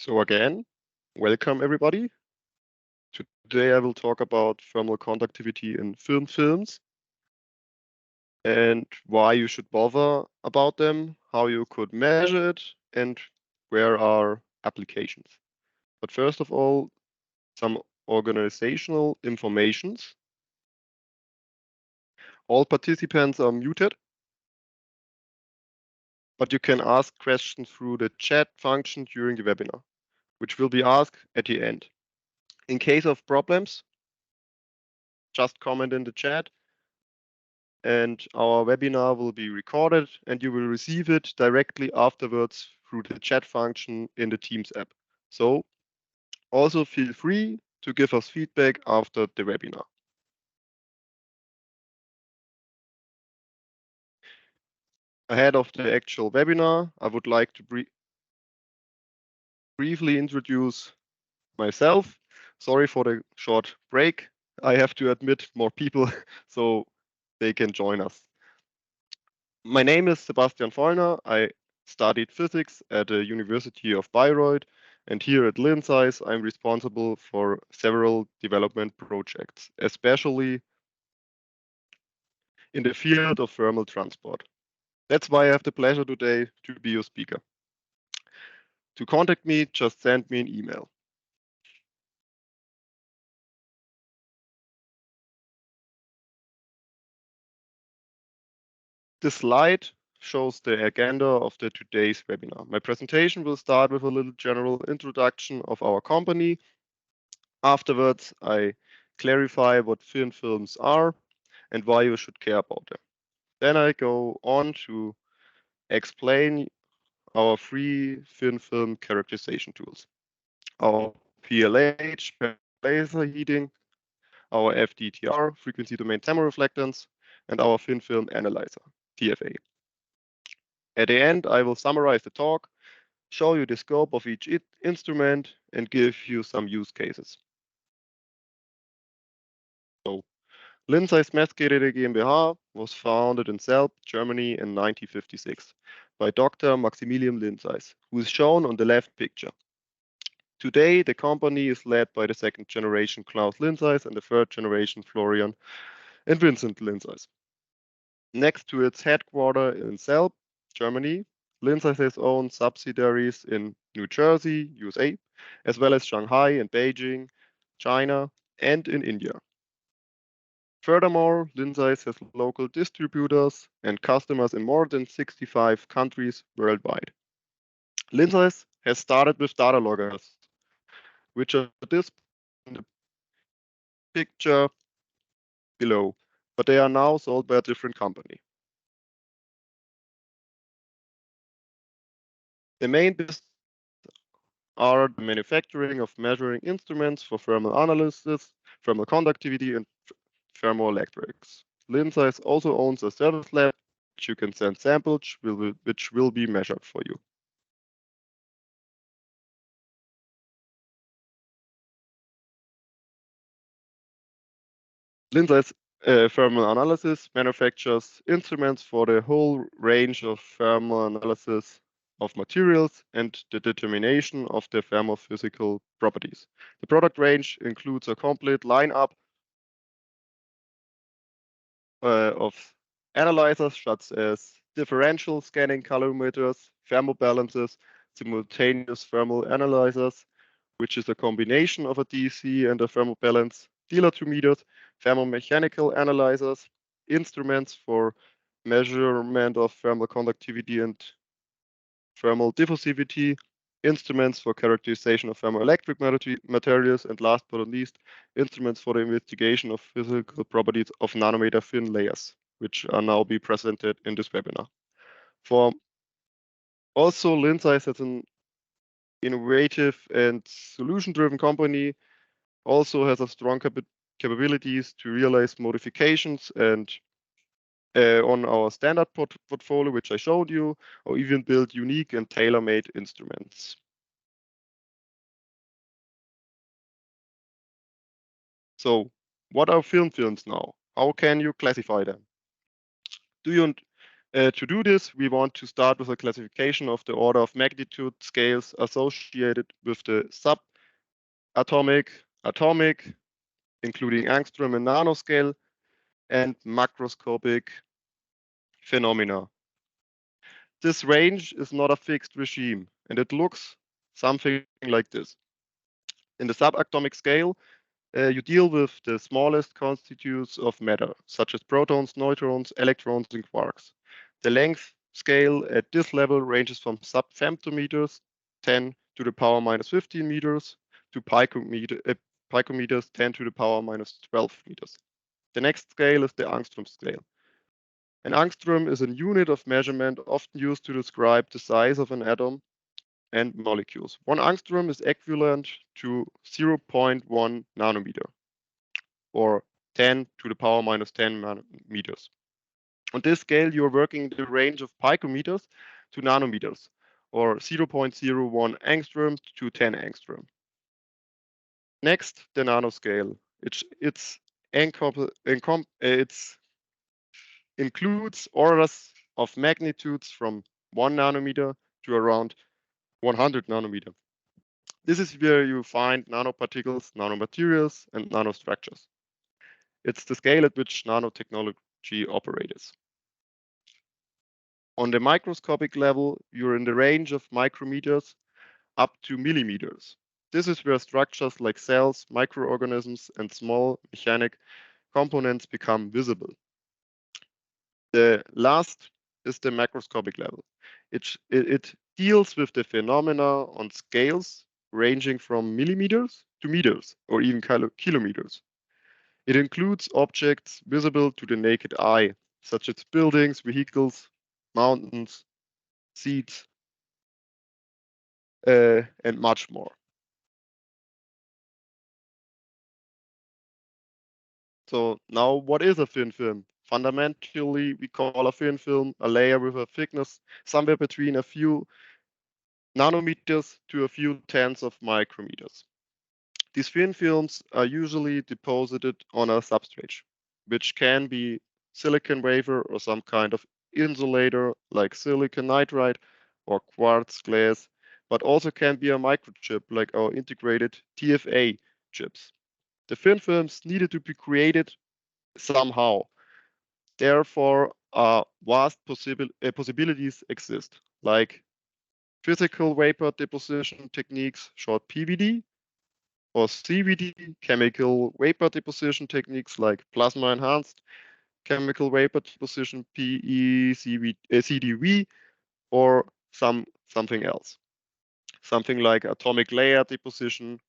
So again, welcome everybody. Today I will talk about thermal conductivity in films and why you should bother about them, how you could measure it, and where are applications. But first of all, some organizational informations. All participants are muted, but you can ask questions through the chat function during the webinar, which will be asked at the end. In case of problems, just comment in the chat and our webinar will be recorded and you will receive it directly afterwards through the chat function in the Teams app. So also feel free to give us feedback after the webinar. Ahead of the actual webinar, I would like to briefly introduce myself. Sorry for the short break. I have to admit more people so they can join us. My name is Sebastian Vollner. I studied physics at the University of Bayreuth, and here at Linsize, I'm responsible for several development projects, especially in the field of thermal transport. That's why I have the pleasure today to be your speaker. To contact me, just send me an email. This slide shows the agenda of today's webinar. My presentation will start with a little general introduction of our company. Afterwards, I clarify what thin films are and why you should care about them. Then I go on to explain our three thin film characterization tools. Our PLH, laser heating, our FDTR, frequency domain thermoreflectance, and our thin film analyzer, TFA. At the end, I will summarize the talk, show you the scope of each instrument, and give you some use cases. So, Linsize Messgeräte GmbH was founded in Selb, Germany in 1956 by Dr. Maximilian Linsize, who is shown on the left picture. Today, the company is led by the second generation Klaus Linsize and the third generation Florian and Vincent Linsize. Next to its headquarters in Selb, Germany, Linsize has owned subsidiaries in New Jersey, USA, as well as Shanghai and Beijing, China, and in India. Furthermore, Linsize has local distributors and customers in more than 65 countries worldwide. Linsize has started with data loggers, which are displayed in the picture below, but they are now sold by a different company. The main business are the manufacturing of measuring instruments for thermal analysis, thermal conductivity, and thermoelectrics. Linsize also owns a service lab which you can send samples which will be measured for you. Linsize Thermal Analysis manufactures instruments for the whole range of thermal analysis of materials and the determination of their thermophysical properties. The product range includes a complete lineup of analyzers such as differential scanning calorimeters, thermobalances, simultaneous thermal analyzers, which is a combination of a DC and a thermobalance, dilatometers, thermomechanical analyzers, instruments for measurement of thermal conductivity and thermal diffusivity, instruments for characterization of thermoelectric materials, and last but not least, instruments for the investigation of physical properties of nanometer thin layers, which are now be presented in this webinar. For also, Linsize has an innovative and solution-driven company, also has a strong capabilities to realize modifications and on our standard portfolio, which I showed you, or even build unique and tailor-made instruments. So what are films now? How can you classify them? Do you To do this, we want to start with a classification of the order of magnitude scales associated with the subatomic, atomic, including angstrom and nanoscale, and macroscopic phenomena. This range is not a fixed regime, and it looks something like this. In the subatomic scale, you deal with the smallest constituents of matter, such as protons, neutrons, electrons, and quarks. The length scale at this level ranges from sub-femtometers, 10 to the power minus 15 meters, to picometers, 10 to the power minus 12 meters. The next scale is the angstrom scale. An angstrom is a unit of measurement often used to describe the size of an atom and molecules. 1 angstrom is equivalent to 0.1 nanometer, or 10 to the power minus 10 nanometers. On this scale, you're working in the range of picometers to nanometers, or 0.01 angstrom to 10 angstrom. Next, the nanoscale. It includes orders of magnitudes from 1 nanometer to around 100 nanometer. This is where you find nanoparticles, nanomaterials, and nanostructures. It's the scale at which nanotechnology operates. On the microscopic level, you're in the range of micrometers up to millimeters. This is where structures like cells, microorganisms, and small mechanic components become visible. The last is the macroscopic level. It deals with the phenomena on scales ranging from millimeters to meters, or even kilometers. It includes objects visible to the naked eye, such as buildings, vehicles, mountains, seeds, and much more. So now, what is a thin film? Fundamentally, we call a thin film a layer with a thickness somewhere between a few nanometers to a few tens of micrometers. These thin films are usually deposited on a substrate, which can be silicon wafer or some kind of insulator like silicon nitride or quartz glass, but also can be a microchip like our integrated TFA chips. The thin films needed to be created somehow. Therefore, vast possibilities exist, like physical vapor deposition techniques, short PVD, or CVD, chemical vapor deposition techniques like plasma enhanced chemical vapor deposition, CDV, or something else. Something like atomic layer deposition,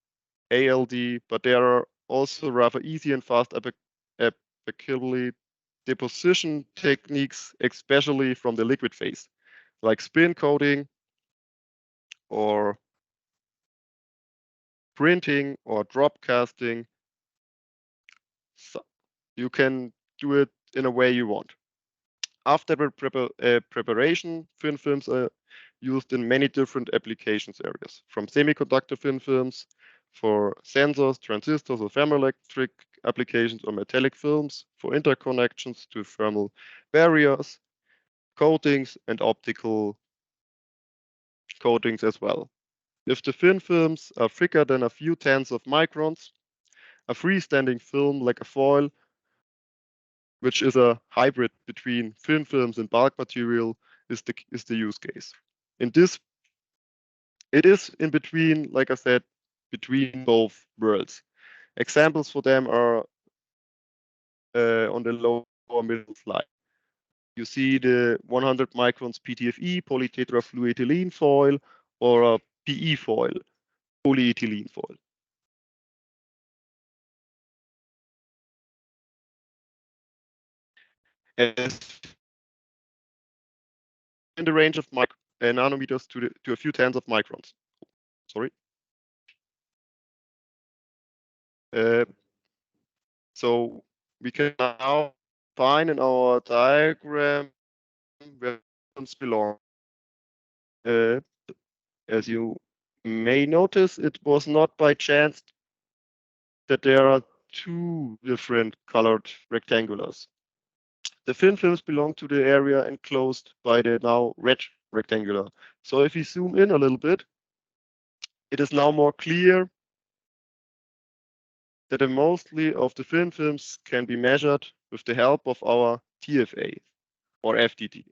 ALD, but there are also rather easy and fast applicability deposition techniques, especially from the liquid phase, like spin coating or printing or drop casting. So you can do it in a way you want. After the preparation, thin films are used in many different applications areas, from semiconductor thin films for sensors, transistors, or thermoelectric applications, or metallic films for interconnections to thermal barriers, coatings, and optical coatings as well. If the thin films are thicker than a few tenths of microns, a freestanding film like a foil, which is a hybrid between thin films and bulk material, is the use case. In this, it is in between, like I said, between both worlds. Examples for them are on the lower middle slide. You see the 100 microns PTFE, polytetrafluethylene foil, or a PE foil, polyethylene foil. As in the range of nanometers to a few tens of microns. Sorry. So we can now find in our diagram where films belong. As you may notice, it was not by chance that there are two different colored rectangulars. The thin films belong to the area enclosed by the now red rectangular. So if we zoom in a little bit, it is now more clear that the mostly of the thin films can be measured with the help of our TFA or FTTR.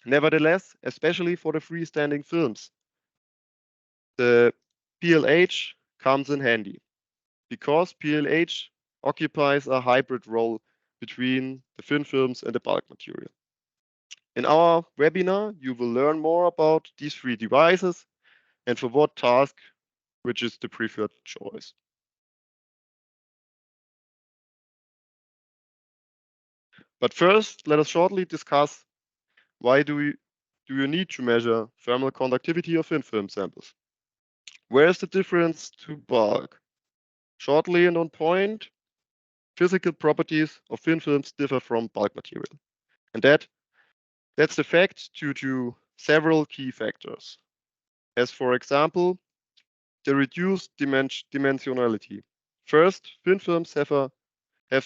Nevertheless, especially for the freestanding films, the PLH comes in handy because PLH occupies a hybrid role between the thin films and the bulk material. In our webinar, you will learn more about these three devices and for what task, which is the preferred choice. But first, let us shortly discuss why do you need to measure thermal conductivity of thin film samples? Where is the difference to bulk? Shortly and on point, physical properties of thin films differ from bulk material. And that's the fact due to several key factors. As for example, the reduced dimensionality. First, thin films have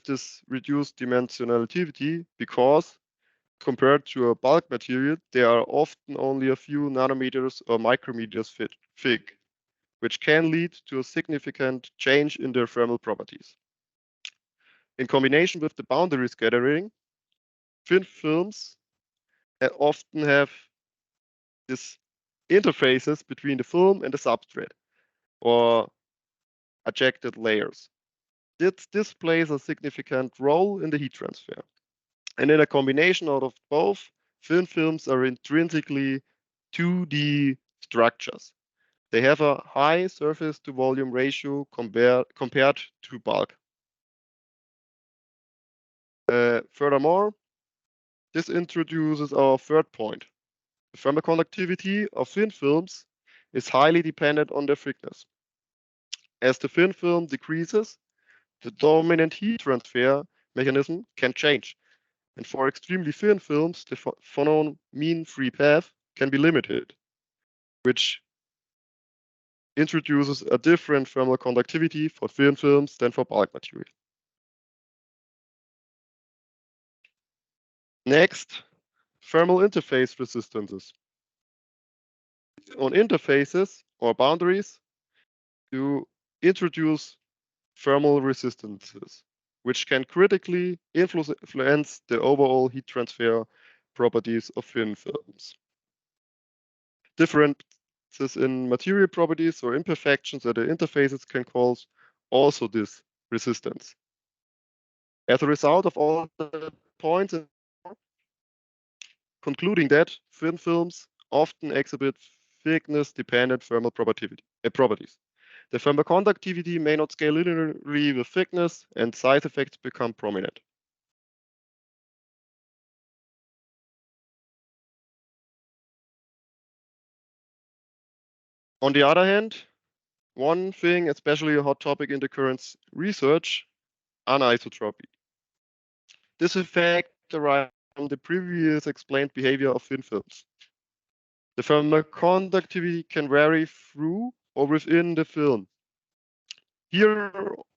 this reduced dimensionality because compared to a bulk material, they are often only a few nanometers or micrometers thick, which can lead to a significant change in their thermal properties. In combination with the boundary scattering, thin films often have these interfaces between the film and the substrate or ejected layers. This plays a significant role in the heat transfer. And in a combination out of both, thin films are intrinsically 2D structures. They have a high surface to volume ratio compared to bulk. Furthermore, this introduces our third point. The thermal conductivity of thin films is highly dependent on their thickness. As the thin film decreases, the dominant heat transfer mechanism can change. And for extremely thin films, the phonon mean free path can be limited, which introduces a different thermal conductivity for thin films than for bulk material. Next, thermal interface resistances. On interfaces or boundaries, you introduce thermal resistances, which can critically influence the overall heat transfer properties of thin films. Differences in material properties or imperfections at the interfaces can cause also this resistance. As a result of all the points, concluding that thin films often exhibit thickness-dependent thermal properties. The thermal conductivity may not scale linearly with thickness, and size effects become prominent. On the other hand, one thing, especially a hot topic in the current research, anisotropy. This effect arises from the previous explained behavior of thin films. The thermal conductivity can vary through or within the film. Here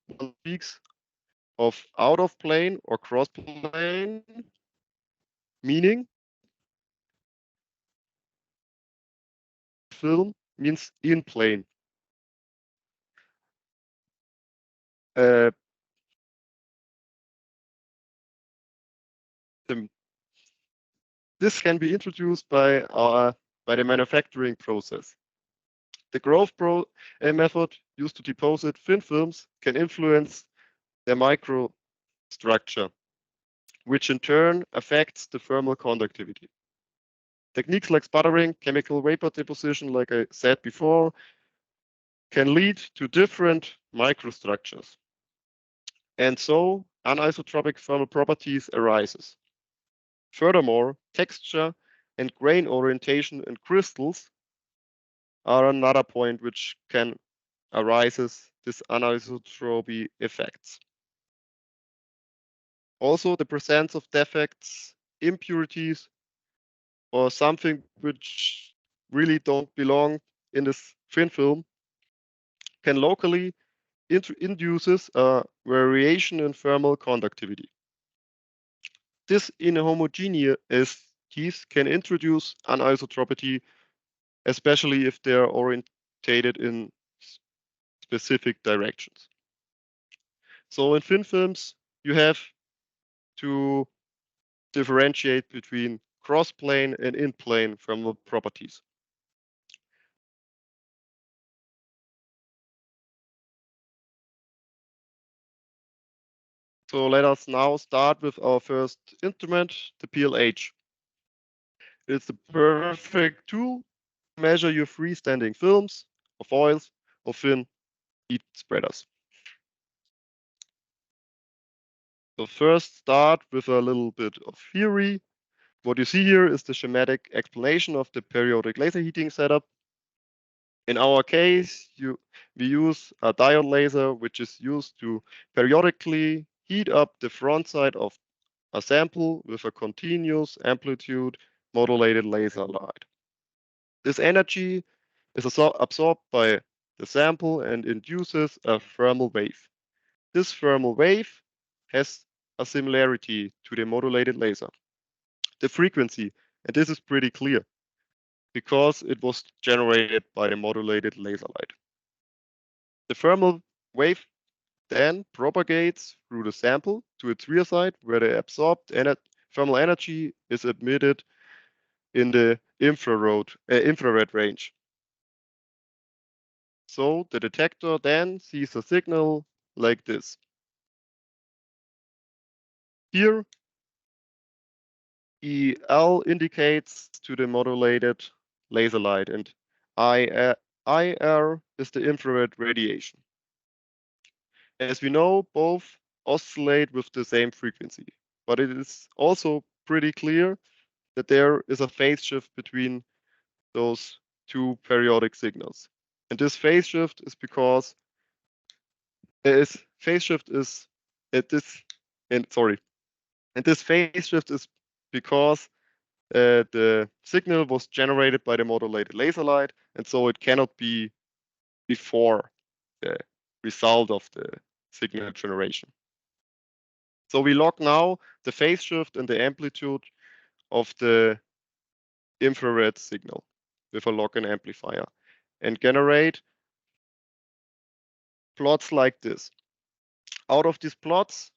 one speaks of out of plane or cross plane, meaning film means in plane. This can be introduced by the manufacturing process. The growth method used to deposit thin films can influence their microstructure, which in turn affects the thermal conductivity. Techniques like sputtering, chemical vapor deposition, like I said before, can lead to different microstructures. And so anisotropic thermal properties arises. Furthermore, texture and grain orientation in crystals are another point which can arises this anisotropy effects. Also, the presence of defects, impurities, or something which really don't belong in this thin film can locally induces a variation in thermal conductivity. This inhomogeneities can introduce anisotropy, especially if they are orientated in specific directions. So in thin films, you have to differentiate between cross-plane and in-plane thermal properties. So let us now start with our first instrument, the PLH. It's the perfect tool to measure your freestanding films or foils or thin heat spreaders. So first start with a little bit of theory. What you see here is the schematic explanation of the periodic laser heating setup. In our case, we use a diode laser, which is used to periodically heat up the front side of a sample with a continuous amplitude modulated laser light. This energy is absorbed by the sample and induces a thermal wave. This thermal wave has a similarity to the modulated laser. The frequency, and this is pretty clear because it was generated by the modulated laser light. The thermal wave then propagates through the sample to its rear side where the absorbed thermal energy is emitted in the infrared range. So the detector then sees a signal like this. Here, EL indicates to the modulated laser light and IR is the infrared radiation. As we know, both oscillate with the same frequency, but it is also pretty clear that there is a phase shift between those two periodic signals. And this phase shift is because this phase shift is because the signal was generated by the modulated laser light, and so it cannot be before the result of the signal generation. So we log now the phase shift and the amplitude of the infrared signal with a log-in amplifier and generate plots like this. Out of these plots,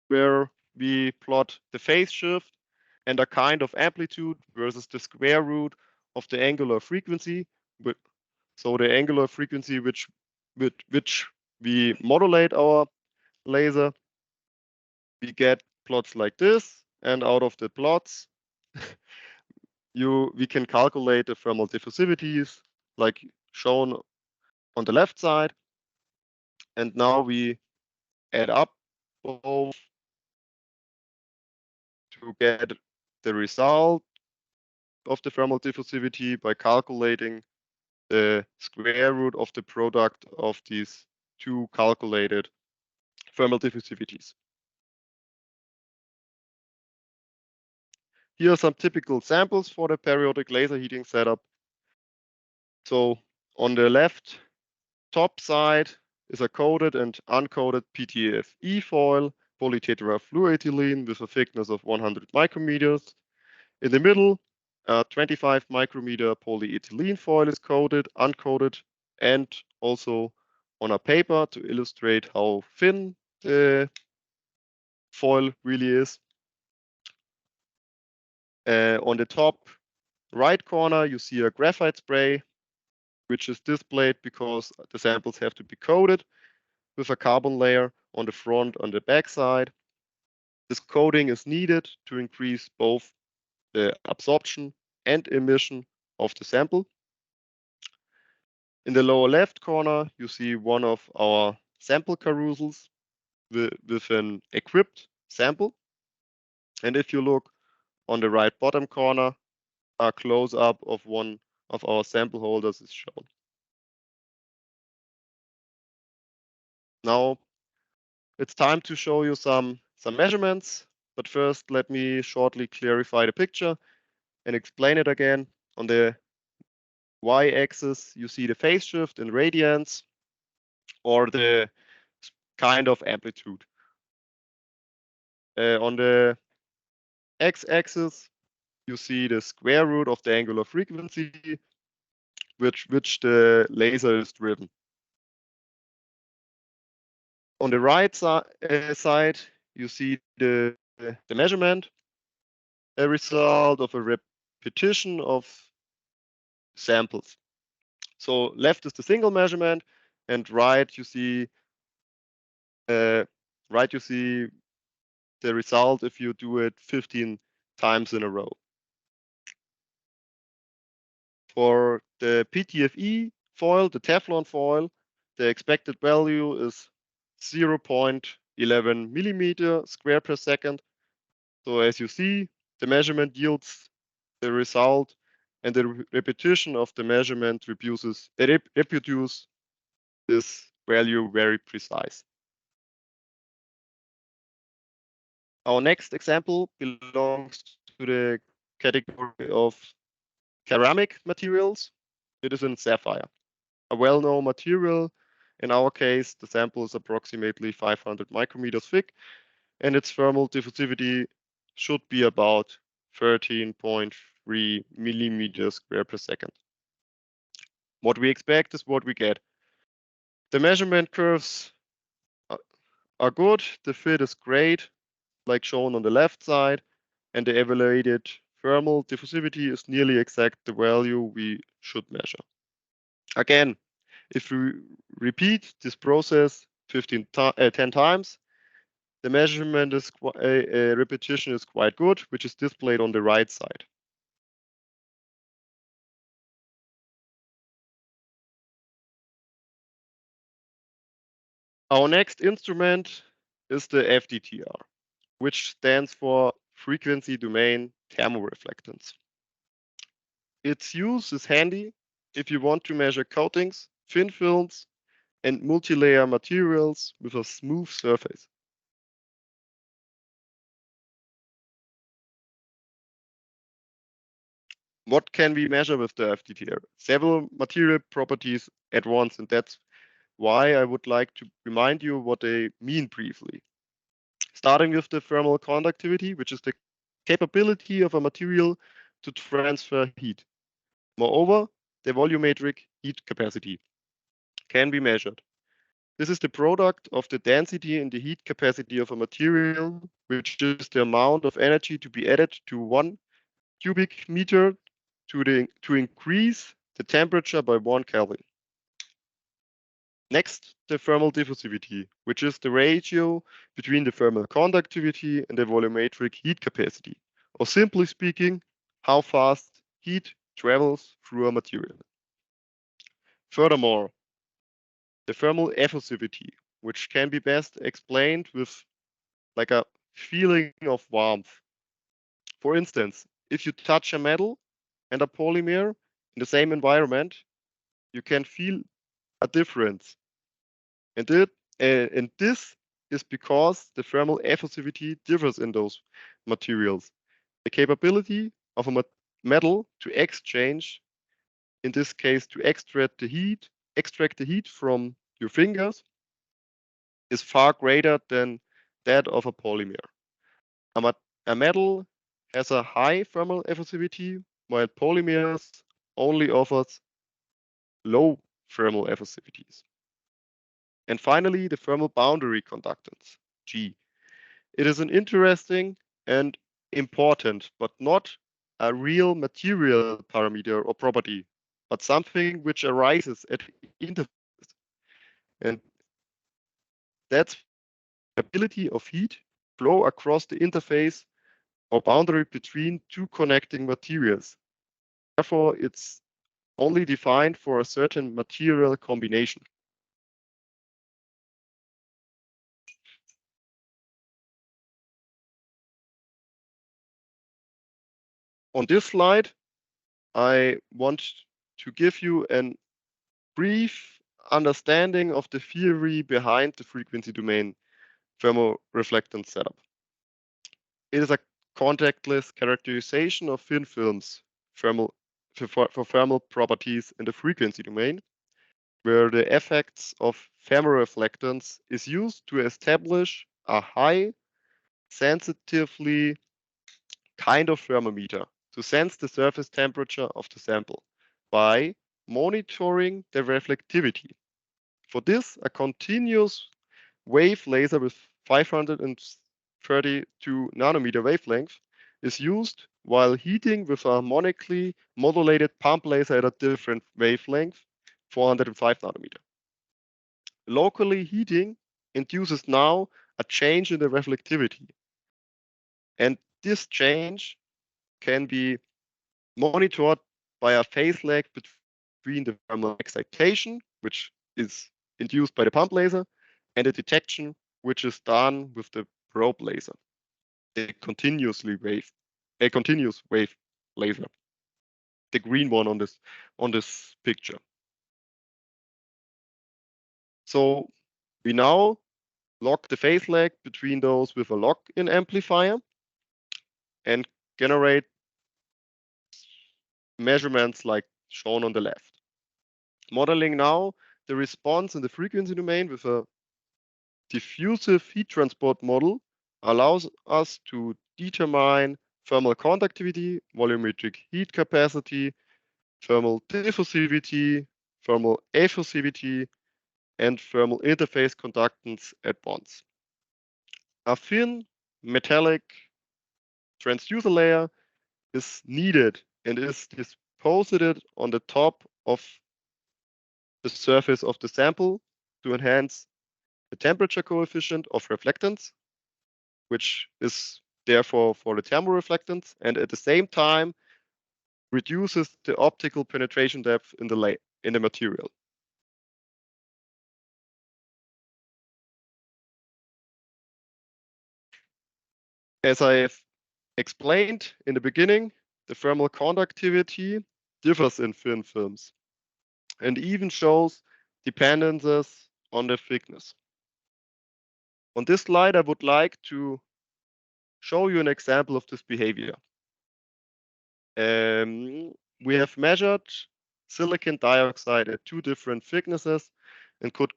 where we plot the phase shift and a kind of amplitude versus the square root of the angular frequency. So the angular frequency with which we modulate our laser, we get plots like this. And out of the plots, we can calculate the thermal diffusivities like shown on the left side. And now we add up both to get the result of the thermal diffusivity by calculating the square root of the product of these two calculated thermal diffusivities. Here are some typical samples for the periodic laser heating setup. So on the left top side is a coated and uncoated PTFE foil, polytetrafluoroethylene with a thickness of 100 micrometers. In the middle, a 25 micrometer polyethylene foil is coated, uncoated, and also on a paper to illustrate how thin the foil really is. On the top right corner, you see a graphite spray, which is displayed because the samples have to be coated with a carbon layer on the front and the back side. This coating is needed to increase both the absorption and emission of the sample. In the lower left corner, you see one of our sample carousels with an equipped sample. And if you look on the right bottom corner, a close-up of one of our sample holders is shown. Now it's time to show you some measurements, but first let me shortly clarify the picture and explain it again. On the y-axis, you see the phase shift in radians or the kind of amplitude. On the x-axis, you see the square root of the angular frequency which the laser is driven. On the right side, you see the measurement, a result of a repetition of samples. So left is the single measurement, and right you see the result if you do it 15 times in a row. For the PTFE foil, the Teflon foil, the expected value is 0.11 millimeter square per second. So as you see, the measurement yields the result, and the repetition of the measurement reproduces this value very precise. Our next example belongs to the category of ceramic materials. It is in sapphire, a well-known material. In our case, the sample is approximately 500 micrometers thick, and its thermal diffusivity should be about 13.3 millimeters square per second. What we expect is what we get. The measurement curves are good, the fit is great, like shown on the left side, and the evaluated thermal diffusivity is nearly exact the value we should measure. Again, if we repeat this process 10 times, the measurement is repetition is quite good, which is displayed on the right side. Our next instrument is the FDTR, which stands for Frequency Domain Thermoreflectance. Its use is handy if you want to measure coatings, thin films, and multi-layer materials with a smooth surface. What can we measure with the FDTR? Several material properties at once, and that's why I would like to remind you what they mean briefly. Starting with the thermal conductivity, which is the capability of a material to transfer heat. Moreover, the volumetric heat capacity can be measured. This is the product of the density and the heat capacity of a material, which is the amount of energy to be added to 1 cubic meter to increase the temperature by 1 Kelvin. Next, the thermal diffusivity, which is the ratio between the thermal conductivity and the volumetric heat capacity, or simply speaking, how fast heat travels through a material. Furthermore, the thermal effusivity, which can be best explained with like a feeling of warmth. For instance, if you touch a metal and a polymer in the same environment, you can feel a difference. And this is because the thermal effusivity differs in those materials. The capability of a metal to exchange, in this case to extract the heat from your fingers, is far greater than that of a polymer. A metal has a high thermal effusivity, while polymers only offers low thermal effusivities. And finally, the thermal boundary conductance, G. It is an interesting and important, but not a real material parameter or property, but something which arises at interfaces. And that's the ability of heat flow across the interface or boundary between two connecting materials. Therefore, it's only defined for a certain material combination. On this slide, I want to give you a brief understanding of the theory behind the frequency domain thermoreflectance setup. It is a contactless characterization of thin films for thermal properties in the frequency domain, where the effects of thermoreflectance is used to establish a high sensitively kind of thermometer to sense the surface temperature of the sample by monitoring the reflectivity. For this, a continuous wave laser with 532 nanometer wavelength is used, while heating with a harmonically modulated pump laser at a different wavelength, 405 nanometer. Locally heating induces now a change in the reflectivity. And this change can be monitored by a phase lag between the thermal excitation, which is induced by the pump laser, and the detection, which is done with the probe laser, a continuous wave laser, the green one on this picture. So we now lock the phase lag between those with a lock-in amplifier and generate measurements like shown on the left. Modeling now the response in the frequency domain with a diffusive heat transport model allows us to determine thermal conductivity, volumetric heat capacity, thermal diffusivity, thermal effusivity, and thermal interface conductance at bonds. A thin metallic transducer layer is needed and is deposited on the top of the surface of the sample to enhance the temperature coefficient of reflectance, which is therefore for the thermoreflectance, and at the same time reduces the optical penetration depth in the material. As I have explained in the beginning, the thermal conductivity differs in thin films and even shows dependencies on the thickness. On this slide, I would like to show you an example of this behavior. We have measured silicon dioxide at 2 different thicknesses and could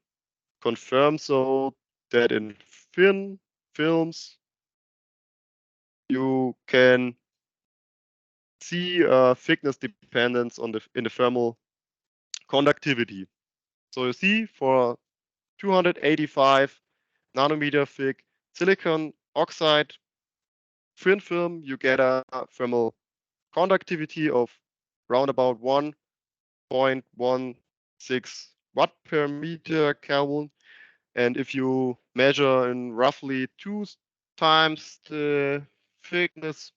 confirm so that in thin films you can see thickness dependence in the thermal conductivity. So you see for 285 nanometer thick silicon oxide thin film, you get a thermal conductivity of round about 1.16 watt per meter Kelvin. And if you measure in roughly 2 times the thickness,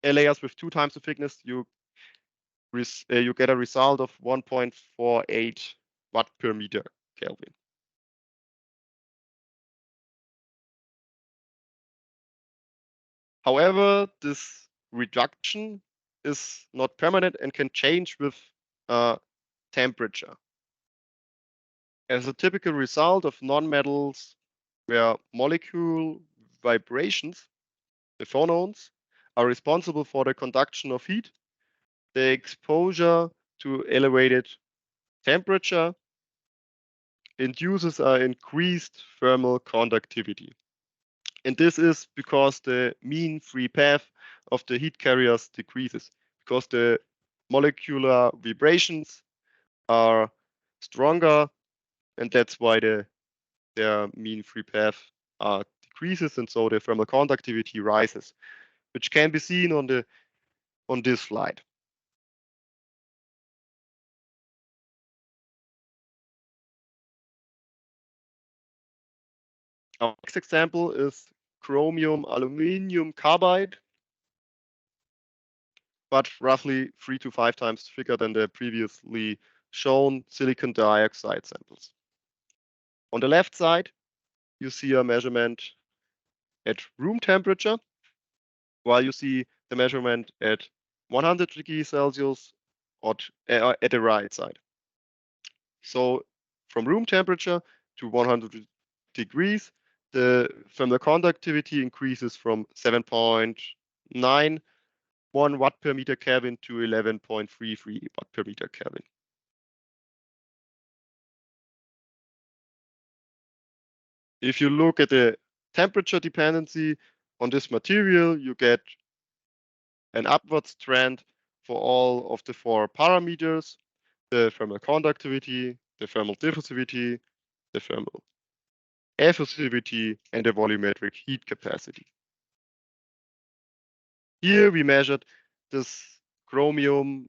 layers with 2 times the thickness, you get a result of 1.48 watt per meter Kelvin. However, this reduction is not permanent and can change with temperature. As a typical result of nonmetals where molecule vibrations, the phonons, are responsible for the conduction of heat, the exposure to elevated temperature induces an increased thermal conductivity. And this is because the mean free path of the heat carriers decreases, because the molecular vibrations are stronger, and that's why their mean free path decreases, and so the thermal conductivity rises, which can be seen on this slide. Our next example is chromium aluminium carbide, but roughly 3 to 5 times thicker than the previously shown silicon dioxide samples. On the left side, you see a measurement at room temperature, while you see the measurement at 100 degrees Celsius at the right side. So from room temperature to 100 degrees, the thermal conductivity increases from 7.91 watt per meter Kelvin to 11.33 watt per meter Kelvin. If you look at the temperature dependency on this material, you get an upwards trend for all of the 4 parameters: the thermal conductivity, the thermal diffusivity, the thermal effusivity, and the volumetric heat capacity. Here we measured this chromium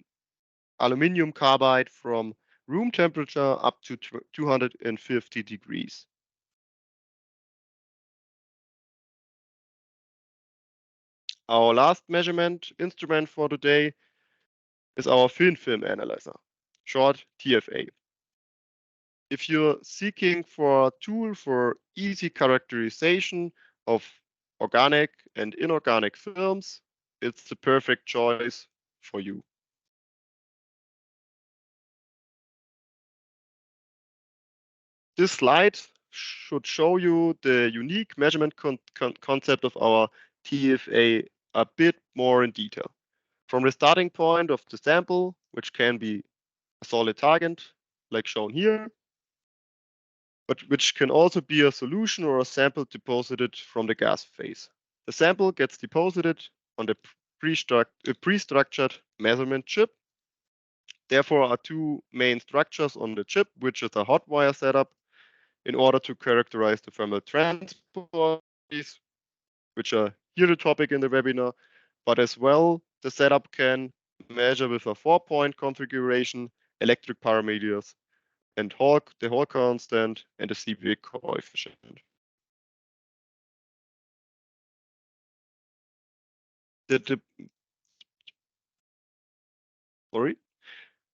aluminum carbide from room temperature up to 250 degrees. Our last measurement instrument for today is our thin film analyzer, short TFA. If you're seeking for a tool for easy characterization of organic and inorganic films, it's the perfect choice for you. This slide should show you the unique measurement concept of our TFA a bit more in detail. From the starting point of the sample, which can be a solid target, like shown here, but which can also be a solution or a sample deposited from the gas phase. The sample gets deposited on the pre-structured measurement chip. Therefore, are 2 main structures on the chip, which is a hot wire setup in order to characterize the thermal transport, which are here the topic in the webinar, but as well, the setup can measure with a 4-point configuration, electric parameters, and the Hall constant, and the Seebeck coefficient. Sorry.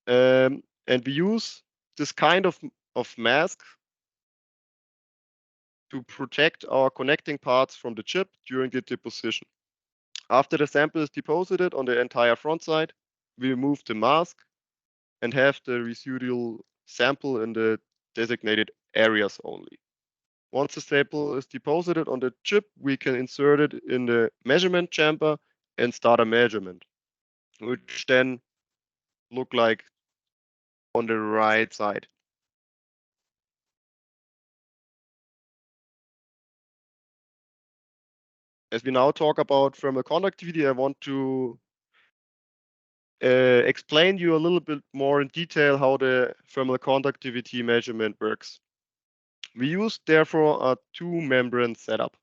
And we use this kind of mask to protect our connecting parts from the chip during the deposition. After the sample is deposited on the entire front side, we remove the mask and have the residual sample in the designated areas only. Once the sample is deposited on the chip, we can insert it in the measurement chamber and start a measurement, which then look like on the right side. As we now talk about thermal conductivity, I want to explain you a little bit more in detail how the thermal conductivity measurement works. We use therefore a 2-membrane setup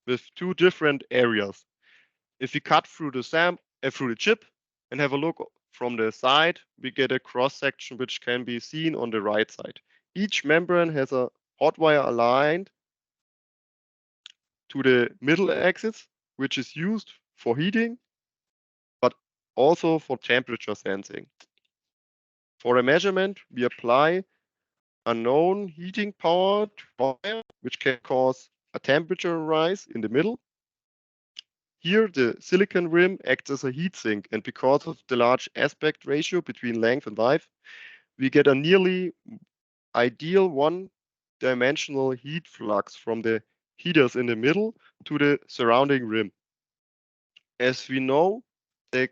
with 2 different areas. If we cut through the chip and have a look from the side, we get a cross section which can be seen on the right side. Each membrane has a hot wire aligned to the middle axis, which is used for heating, but also for temperature sensing. For a measurement, we apply a known heating power to wire, which can cause a temperature rise in the middle. Here, the silicon rim acts as a heat sink, and because of the large aspect ratio between length and width, we get a nearly ideal one-dimensional heat flux from the heaters in the middle to the surrounding rim. As we know the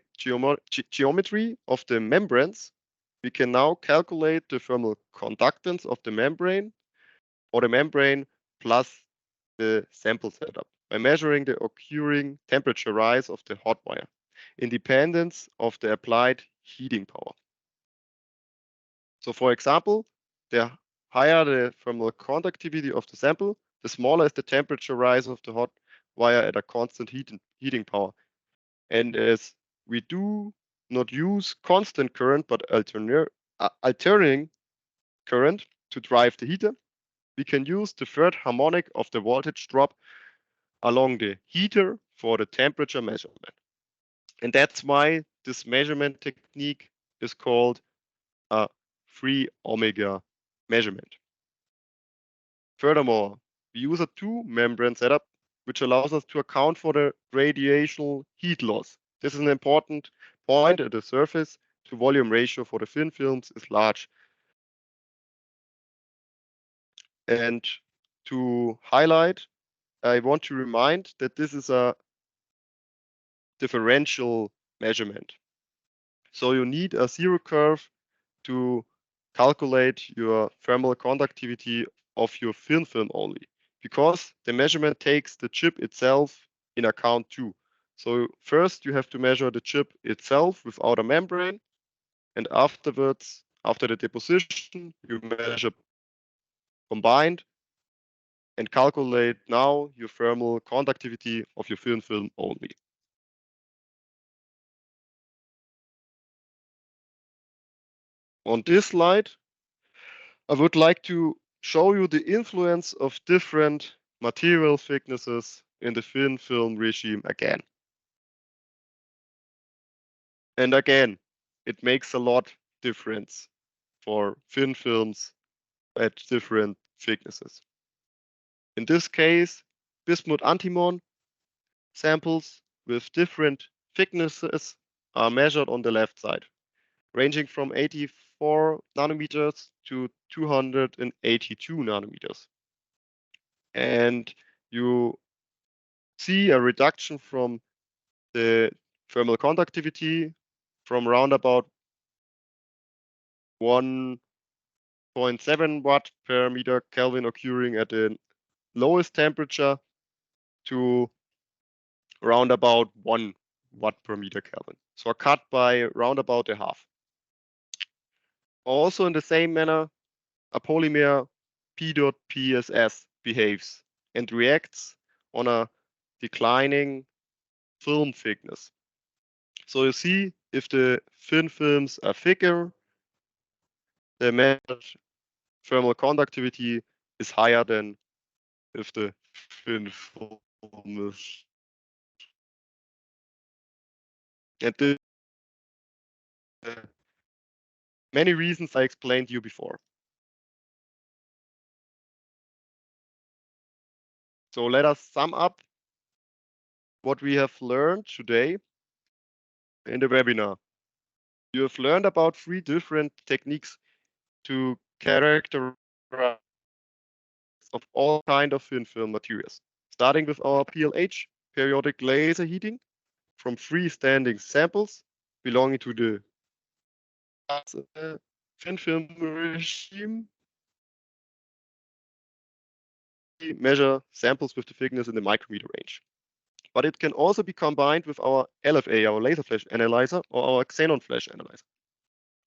geometry of the membranes, we can now calculate the thermal conductance of the membrane or the membrane plus the sample setup by measuring the occurring temperature rise of the hot wire, independent of the applied heating power. So for example, the higher the thermal conductivity of the sample, the smaller is the temperature rise of the hot wire at a constant heating power. And as we do not use constant current, but alternating current to drive the heater, we can use the third harmonic of the voltage drop along the heater for the temperature measurement. And that's why this measurement technique is called a 3-omega measurement. Furthermore, we use a 2-membrane setup, which allows us to account for the radiational heat loss. This is an important point at the surface to volume ratio for the thin films is large. And to highlight, I want to remind that this is a differential measurement. So you need a zero curve to calculate your thermal conductivity of your thin film only, because the measurement takes the chip itself in account too. So first you have to measure the chip itself without a membrane, and afterwards, after the deposition, you measure combined and calculate now your thermal conductivity of your thin film only. On this slide, I would like to show you the influence of different material thicknesses in the thin film regime again. And again, it makes a lot difference for thin films at different thicknesses. In this case, bismuth antimony samples with different thicknesses are measured on the left side, ranging from 84 nanometers to 282 nanometers. And you see a reduction from the thermal conductivity from around about 1.7 watt per meter Kelvin occurring at the lowest temperature to around about 1 watt per meter Kelvin. So a cut by round about a half. Also in the same manner, a polymer P.PSS behaves and reacts on a declining film thickness. So you see if the thin films are thicker, the measured thermal conductivity is higher than if the thin film is. And the many reasons I explained to you before. So let us sum up what we have learned today in the webinar. You have learned about 3 different techniques to characterize of all kind of thin film materials, starting with our PLH, periodic laser heating, from freestanding samples belonging to the thin film regime. We measure samples with the thickness in the micrometer range. But it can also be combined with our LFA, our laser flash analyzer, or our xenon flash analyzer.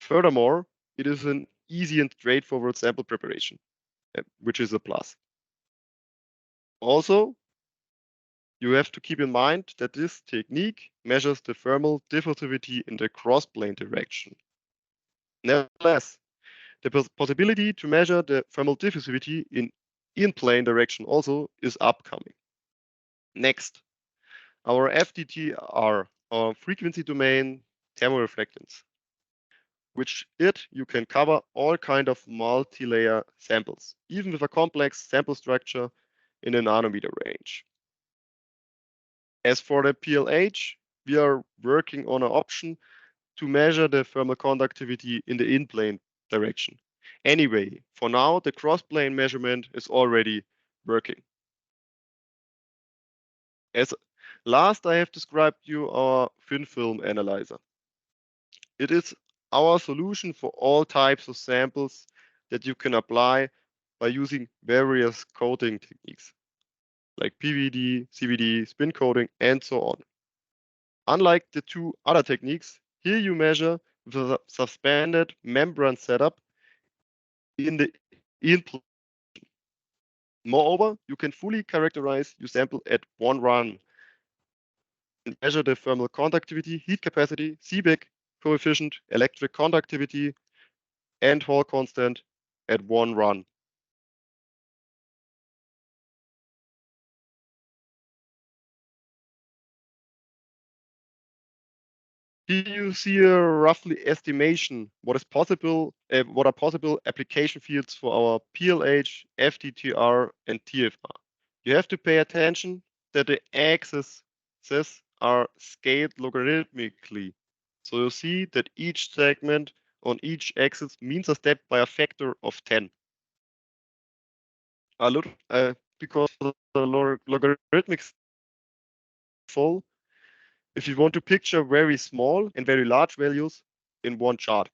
Furthermore, it is an easy and straightforward sample preparation, which is a plus. Also, you have to keep in mind that this technique measures the thermal diffusivity in the cross-plane direction. Nevertheless, the possibility to measure the thermal diffusivity in plane direction also is upcoming. Next, our FDTR, our frequency domain thermoreflectance, which you can cover all kind of multi-layer samples, even with a complex sample structure in a nanometer range. As for the PLH, we are working on an option to measure the thermal conductivity in the in-plane direction. Anyway, for now, the cross-plane measurement is already working. As last, I have described you our thin film analyzer. It is our solution for all types of samples that you can apply by using various coating techniques like PVD, CVD, spin coating, and so on. Unlike the 2 other techniques, here you measure with a suspended membrane setup in the in-plane. Moreover, you can fully characterize your sample at one run and measure the thermal conductivity, heat capacity, Seebeck coefficient, electric conductivity, and Hall constant at one run. Here you see a roughly estimation what is possible, what are possible application fields for our PLH, FDTR, and TFR. You have to pay attention that the axes are scaled logarithmically. So you see that each segment on each axis means a step by a factor of 10. Because the logarithmic full, if you want to picture very small and very large values in one chart.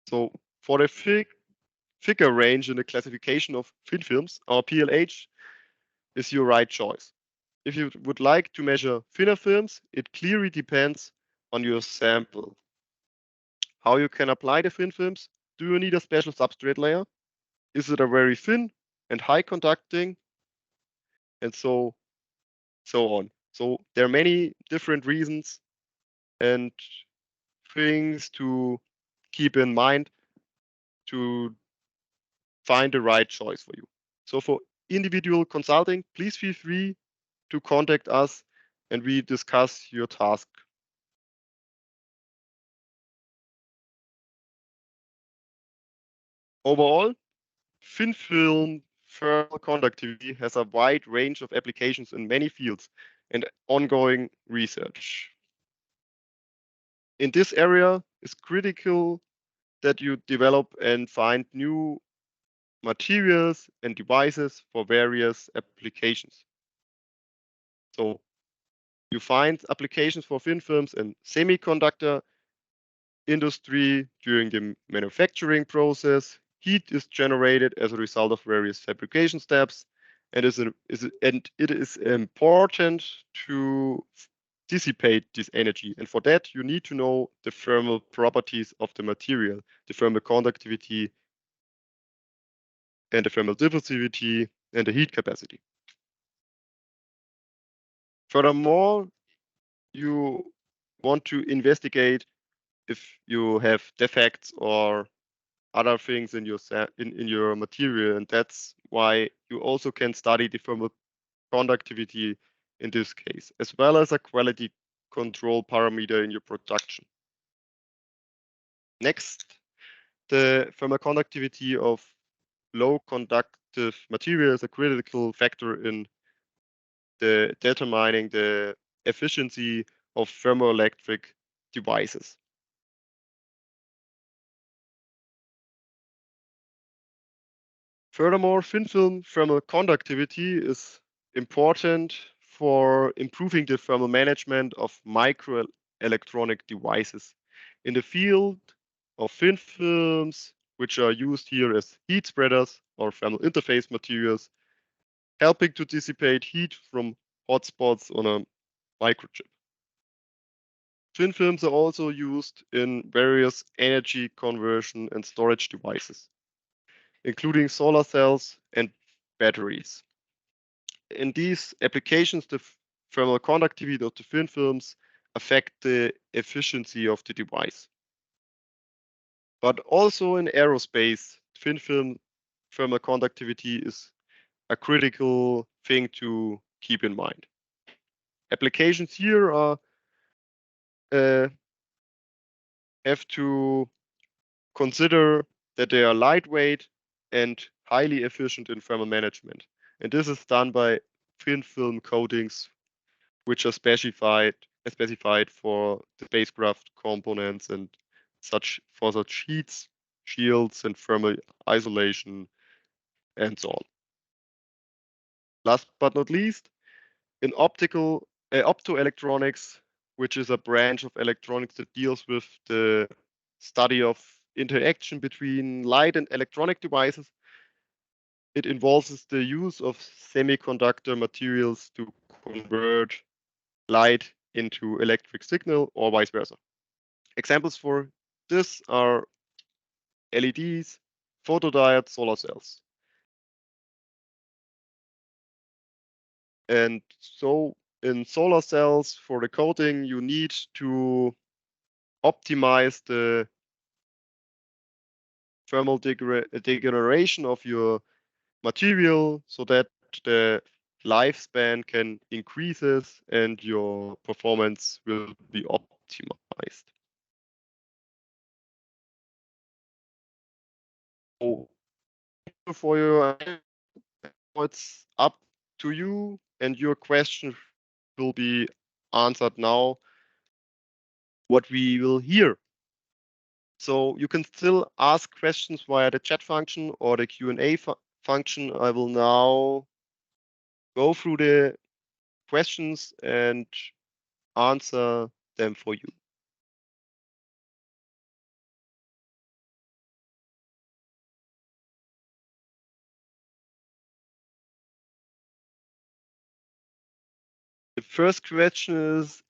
So for the figure range in the classification of thin films, our PLH is your right choice. if you would like to measure thinner films, it clearly depends on your sample. How you can apply the thin films? Do you need a special substrate layer? Is it a very thin and high conducting? And so on. So there are many different reasons and things to keep in mind to find the right choice for you. So for individual consulting, please feel free to contact us and we discuss your task. Overall, thin film thermal conductivity has a wide range of applications in many fields and ongoing research. In this area, it's critical that you develop and find new materials and devices for various applications. So you find applications for thin films in semiconductor industry during the manufacturing process. Heat is generated as a result of various fabrication steps, and it is important to dissipate this energy. And for that, you need to know the thermal properties of the material, the thermal conductivity, and the thermal diffusivity, and the heat capacity. Furthermore, you want to investigate if you have defects or other things in your in your material, and that's why you also can study the thermal conductivity in this case, as well as a quality control parameter in your production. Next, the thermal conductivity of low conductive material is a critical factor in determining the efficiency of thermoelectric devices. Furthermore, thin film thermal conductivity is important for improving the thermal management of microelectronic devices. In the field of thin films, which are used here as heat spreaders or thermal interface materials, helping to dissipate heat from hotspots on a microchip. Thin films are also used in various energy conversion and storage devices, including solar cells and batteries. In these applications, the thermal conductivity of the thin films affect the efficiency of the device. But also in aerospace, thin film thermal conductivity is a critical thing to keep in mind. Applications here are have to consider that they are lightweight and highly efficient in thermal management. And this is done by thin film coatings, which are specified for the spacecraft components and such sheets, shields, and thermal isolation, and so on. Last but not least, in optoelectronics, which is a branch of electronics that deals with the study of interaction between light and electronic devices, it involves the use of semiconductor materials to convert light into electric signal or vice versa. Examples for this are LEDs, photodiodes, solar cells. And so in solar cells, for the coating, you need to optimize the thermal degradation of your material so that the lifespan can increases and your performance will be optimized. So for your, it's up to you, and your question will be answered now. What we will hear. So you can still ask questions via the chat function or the Q&A function. I will now go through the questions and answer them for you. First question is